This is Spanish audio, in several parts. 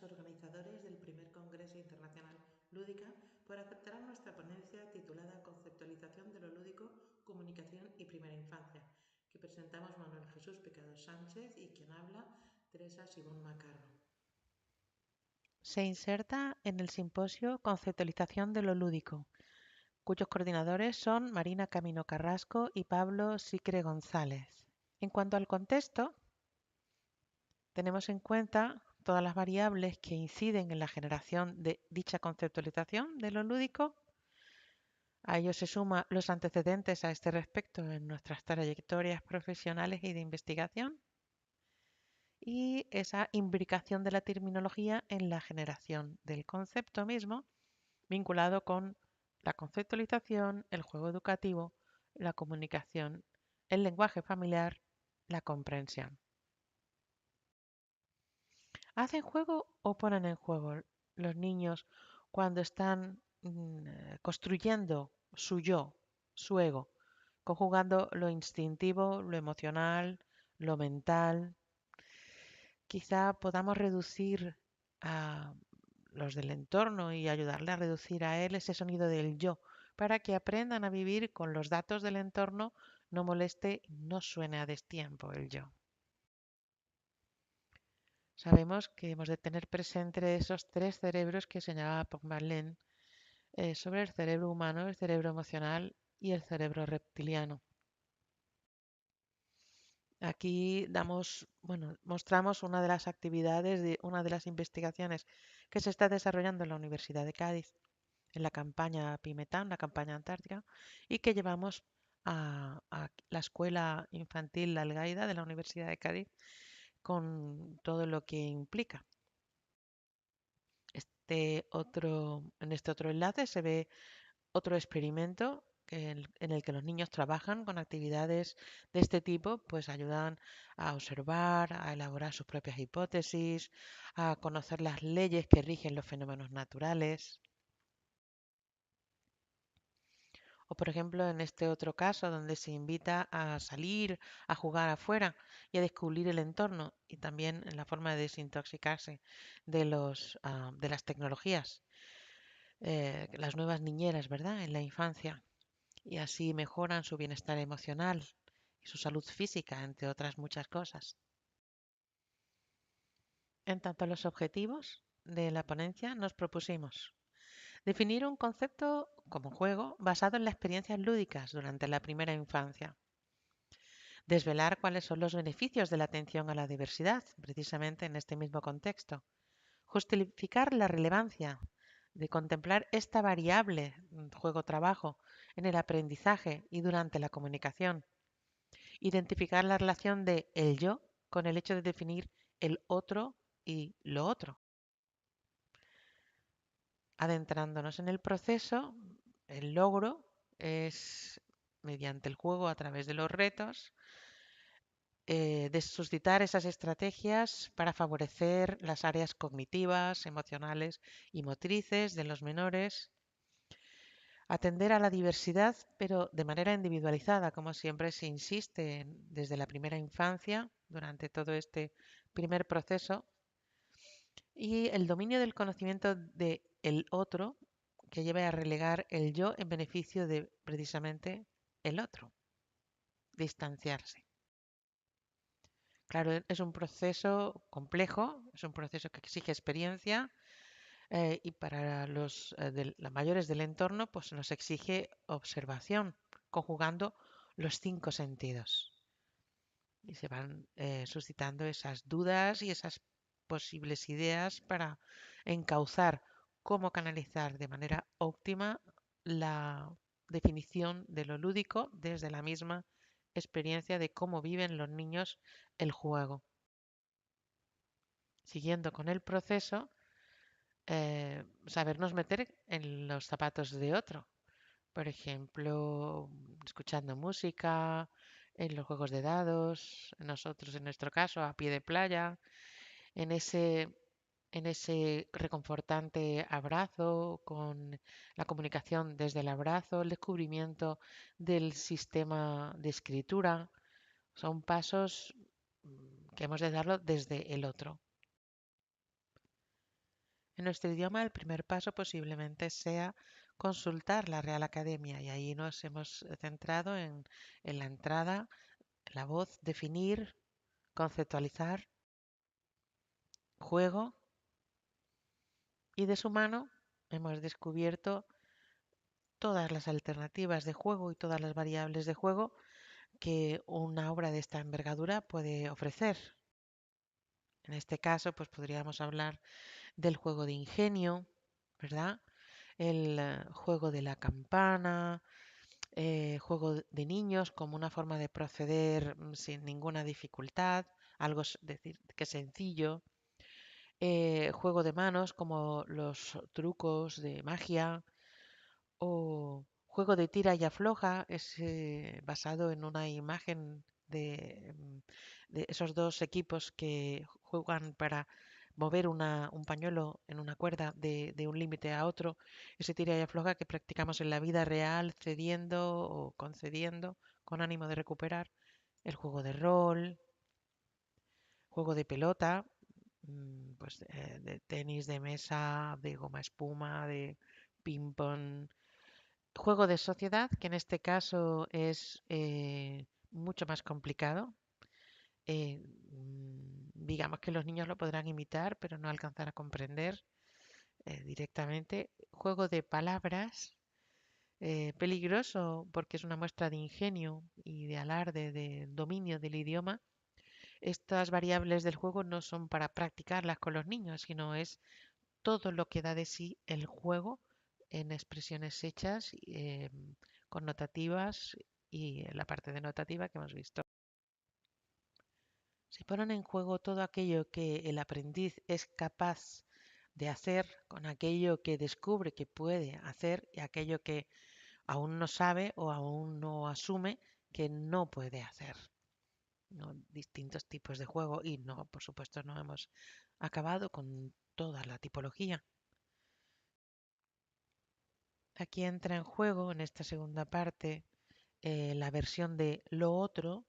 organizadores del primer Congreso Internacional Lúdica por aceptar nuestra ponencia titulada Conceptualización de lo lúdico, comunicación y primera infancia, que presentamos Manuel Jesús Pecado Sánchez y quien habla, Teresa Sibón Macarro. Se inserta en el simposio Conceptualización de lo lúdico, cuyos coordinadores son Marina Camino Carrasco y Pablo Sicre González. En cuanto al contexto, tenemos en cuenta todas las variables que inciden en la generación de dicha conceptualización de lo lúdico. A ello se suman los antecedentes a este respecto en nuestras trayectorias profesionales y de investigación y esa imbricación de la terminología en la generación del concepto mismo, vinculado con la conceptualización, el juego educativo, la comunicación, el lenguaje familiar, la comprensión. ¿Hacen juego o ponen en juego los niños cuando están construyendo su yo, su ego, conjugando lo instintivo, lo emocional, lo mental? Quizá podamos reducir a los del entorno y ayudarle a reducir a él ese sonido del yo, para que aprendan a vivir con los datos del entorno, no moleste y no suene a destiempo el yo. Sabemos que hemos de tener presente esos tres cerebros que señalaba Pogmarlen sobre el cerebro humano, el cerebro emocional y el cerebro reptiliano. Aquí mostramos una de las actividades de una de las investigaciones que se está desarrollando en la Universidad de Cádiz, en la campaña Pimetán, la campaña antártica, y que llevamos a la Escuela Infantil La Algaida de la Universidad de Cádiz con todo lo que implica. En este otro enlace se ve otro experimento en el que los niños trabajan con actividades de este tipo, pues ayudan a observar, a elaborar sus propias hipótesis, a conocer las leyes que rigen los fenómenos naturales. O por ejemplo, en este otro caso, donde se invita a salir, a jugar afuera y a descubrir el entorno y también en la forma de desintoxicarse de las tecnologías, las nuevas niñeras, ¿verdad? En la infancia. Y así mejoran su bienestar emocional y su salud física, entre otras muchas cosas. En tanto a los objetivos de la ponencia, nos propusimos definir un concepto como juego basado en las experiencias lúdicas durante la primera infancia. Desvelar cuáles son los beneficios de la atención a la diversidad, precisamente en este mismo contexto. Justificar la relevancia de contemplar esta variable juego-trabajo en el aprendizaje y durante la comunicación. Identificar la relación de el yo con el hecho de definir el otro y lo otro. Adentrándonos en el proceso, el logro es mediante el juego a través de los retos, de suscitar esas estrategias para favorecer las áreas cognitivas, emocionales y motrices de los menores, atender a la diversidad, pero de manera individualizada, como siempre se insiste desde la primera infancia, durante todo este primer proceso, y el dominio del conocimiento de el otro, que lleve a relegar el yo en beneficio de precisamente el otro, distanciarse. Claro, es un proceso complejo, es un proceso que exige experiencia y para los mayores del entorno pues nos exige observación, conjugando los cinco sentidos. Y se van suscitando esas dudas y esas posibles ideas para encauzar cómo canalizar de manera óptima la definición de lo lúdico desde la misma experiencia de cómo viven los niños el juego. Siguiendo con el proceso, sabernos meter en los zapatos de otro. Por ejemplo, escuchando música, en los juegos de dados, nosotros en nuestro caso a pie de playa, en ese reconfortante abrazo, con la comunicación desde el abrazo, el descubrimiento del sistema de escritura. Son pasos que hemos de darlo desde el otro. En nuestro idioma, el primer paso posiblemente sea consultar la Real Academia y ahí nos hemos centrado en la entrada, la voz, definir, conceptualizar, juego y de su mano hemos descubierto todas las alternativas de juego y todas las variables de juego que una obra de esta envergadura puede ofrecer. En este caso, pues podríamos hablar del juego de ingenio, ¿verdad? El juego de la campana, juego de niños como una forma de proceder sin ninguna dificultad, algo decir que sencillo. Juego de manos como los trucos de magia o juego de tira y afloja, es basado en una imagen de esos dos equipos que juegan para mover un pañuelo en una cuerda de un límite a otro, ese tira y afloja que practicamos en la vida real, cediendo o concediendo con ánimo de recuperar, el juego de rol, juego de pelota, pues de tenis de mesa, de goma espuma, de ping pong, juego de sociedad, que en este caso es mucho más complicado. Digamos que los niños lo podrán imitar, pero no alcanzar a comprender directamente. Juego de palabras, peligroso porque es una muestra de ingenio y de alarde, de dominio del idioma. Estas variables del juego no son para practicarlas con los niños, sino es todo lo que da de sí el juego en expresiones hechas, connotativas y la parte denotativa que hemos visto. Se ponen en juego todo aquello que el aprendiz es capaz de hacer con aquello que descubre que puede hacer y aquello que aún no sabe o aún no asume que no puede hacer. ¿No? Distintos tipos de juego y no, por supuesto, no hemos acabado con toda la tipología. Aquí entra en juego, en esta segunda parte, la versión de lo otro,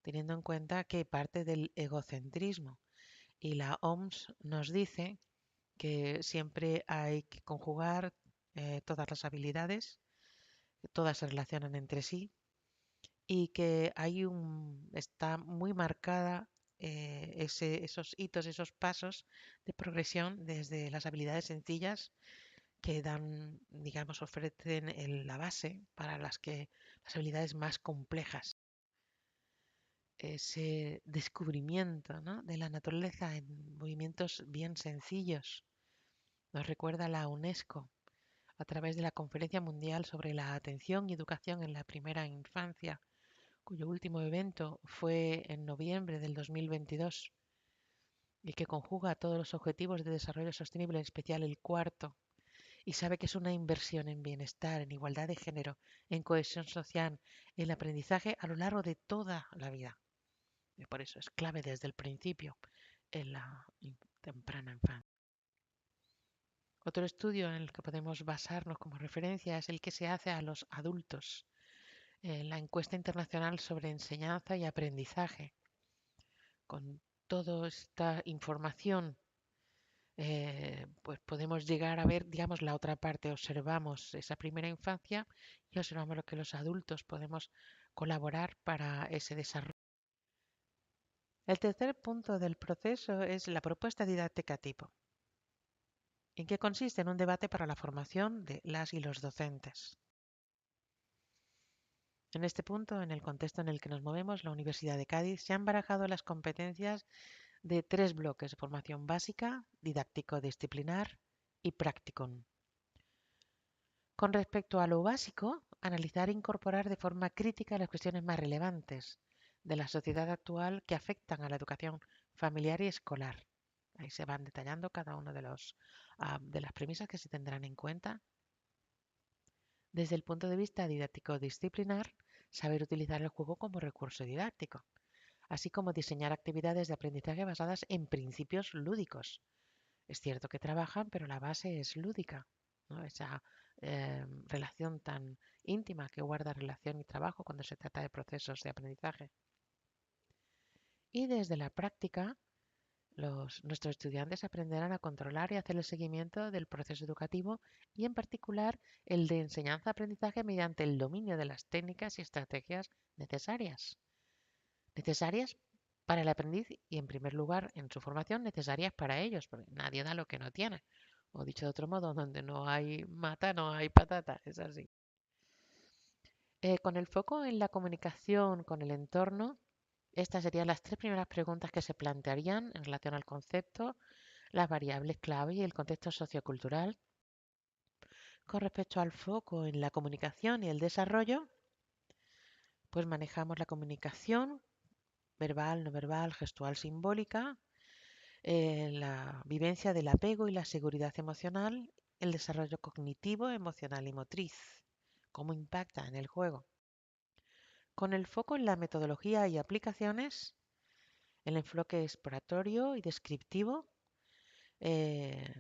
teniendo en cuenta que parte del egocentrismo. Y la OMS nos dice que siempre hay que conjugar todas las habilidades, que todas se relacionan entre sí y que está muy marcada esos hitos, esos pasos de progresión desde las habilidades sencillas que dan, digamos, ofrecen la base para las habilidades más complejas. Ese descubrimiento, ¿no?, de la naturaleza en movimientos bien sencillos nos recuerda la UNESCO a través de la Conferencia Mundial sobre la Atención y Educación en la Primera Infancia, cuyo último evento fue en noviembre del 2022 y que conjuga todos los objetivos de desarrollo sostenible, en especial el cuarto, y sabe que es una inversión en bienestar, en igualdad de género, en cohesión social, en el aprendizaje a lo largo de toda la vida. Y por eso es clave desde el principio, en la temprana infancia. Otro estudio en el que podemos basarnos como referencia es el que se hace a los adultos, en la encuesta internacional sobre enseñanza y aprendizaje. Con toda esta información pues podemos llegar a ver, digamos, la otra parte. Observamos esa primera infancia y observamos lo que los adultos podemos colaborar para ese desarrollo. El tercer punto del proceso es la propuesta didáctica tipo. ¿En qué consiste? En un debate para la formación de las y los docentes. En este punto, en el contexto en el que nos movemos, la Universidad de Cádiz, se han barajado las competencias de 3 bloques: formación básica, didáctico-disciplinar y practicum. Con respecto a lo básico, analizar e incorporar de forma crítica las cuestiones más relevantes de la sociedad actual que afectan a la educación familiar y escolar. Ahí se van detallando cada uno de las premisas que se tendrán en cuenta. Desde el punto de vista didáctico-disciplinar, saber utilizar el juego como recurso didáctico, así como diseñar actividades de aprendizaje basadas en principios lúdicos. Es cierto que trabajan, pero la base es lúdica, ¿no? Esa relación tan íntima que guarda relación y trabajo cuando se trata de procesos de aprendizaje. Y desde la práctica, Nuestros estudiantes aprenderán a controlar y hacer el seguimiento del proceso educativo y, en particular, el de enseñanza-aprendizaje mediante el dominio de las técnicas y estrategias necesarias. Necesarias para el aprendiz y, en primer lugar, en su formación, necesarias para ellos, porque nadie da lo que no tiene. O dicho de otro modo, donde no hay mata, no hay patata. Es así. Con el foco en la comunicación con el entorno, estas serían las tres primeras preguntas que se plantearían en relación al concepto, las variables clave y el contexto sociocultural. Con respecto al foco en la comunicación y el desarrollo, pues manejamos la comunicación verbal, no verbal, gestual, simbólica, la vivencia del apego y la seguridad emocional, el desarrollo cognitivo, emocional y motriz, cómo impacta en el juego. Con el foco en la metodología y aplicaciones, el enfoque exploratorio y descriptivo,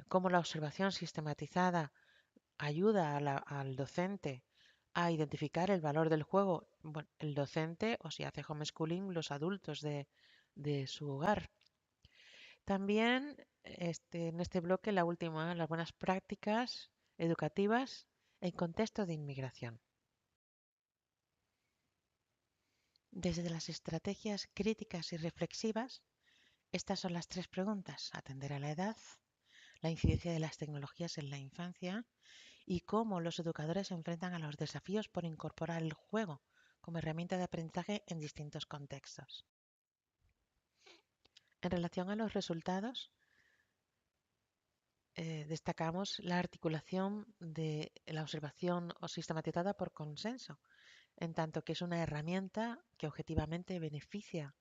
cómo la observación sistematizada ayuda al docente a identificar el valor del juego, bueno, el docente o si hace homeschooling, los adultos de su hogar. También en este bloque la última, las buenas prácticas educativas en contexto de inmigración. Desde las estrategias críticas y reflexivas, estas son las tres preguntas: atender a la edad, la incidencia de las tecnologías en la infancia y cómo los educadores se enfrentan a los desafíos por incorporar el juego como herramienta de aprendizaje en distintos contextos. En relación a los resultados, destacamos la articulación de la observación o sistematizada por consenso, en tanto que es una herramienta que objetivamente beneficia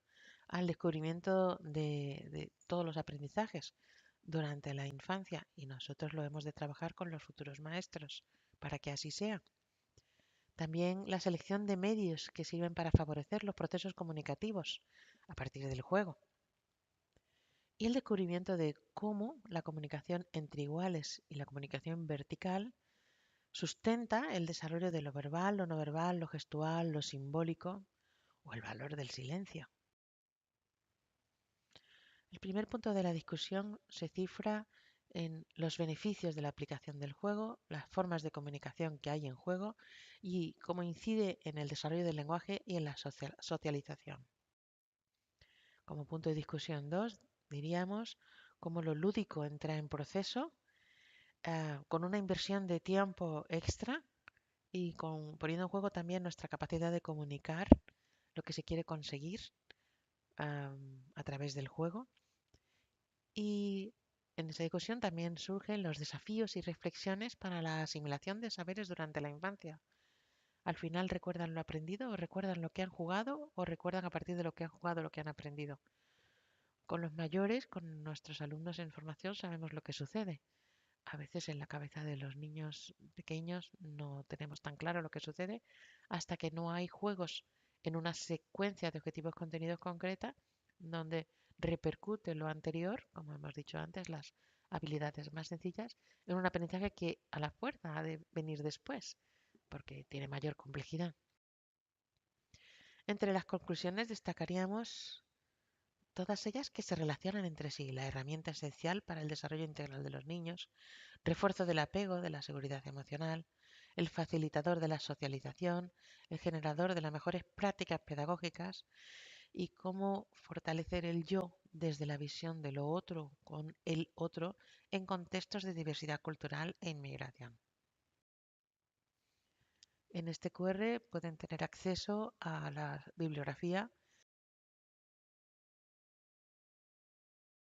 al descubrimiento de todos los aprendizajes durante la infancia, y nosotros lo hemos de trabajar con los futuros maestros para que así sea. También la selección de medios que sirven para favorecer los procesos comunicativos a partir del juego. Y el descubrimiento de cómo la comunicación entre iguales y la comunicación vertical sustenta el desarrollo de lo verbal, lo no verbal, lo gestual, lo simbólico o el valor del silencio. El primer punto de la discusión se cifra en los beneficios de la aplicación del juego, las formas de comunicación que hay en juego y cómo incide en el desarrollo del lenguaje y en la socialización. Como punto de discusión 2, diríamos cómo lo lúdico entra en proceso con una inversión de tiempo extra y poniendo en juego también nuestra capacidad de comunicar lo que se quiere conseguir a través del juego. Y en esa discusión también surgen los desafíos y reflexiones para la asimilación de saberes durante la infancia. Al final, ¿recuerdan lo aprendido o recuerdan lo que han jugado o recuerdan a partir de lo que han jugado lo que han aprendido? Con los mayores, con nuestros alumnos en formación, sabemos lo que sucede. A veces en la cabeza de los niños pequeños no tenemos tan claro lo que sucede hasta que no hay juegos en una secuencia de objetivos contenidos concreta donde repercute lo anterior, como hemos dicho antes, las habilidades más sencillas, en un aprendizaje que a la fuerza ha de venir después, porque tiene mayor complejidad. Entre las conclusiones destacaríamos todas ellas que se relacionan entre sí: la herramienta esencial para el desarrollo integral de los niños, refuerzo del apego, de la seguridad emocional, el facilitador de la socialización, el generador de las mejores prácticas pedagógicas y cómo fortalecer el yo desde la visión de lo otro con el otro en contextos de diversidad cultural e inmigración. En este QR pueden tener acceso a la bibliografía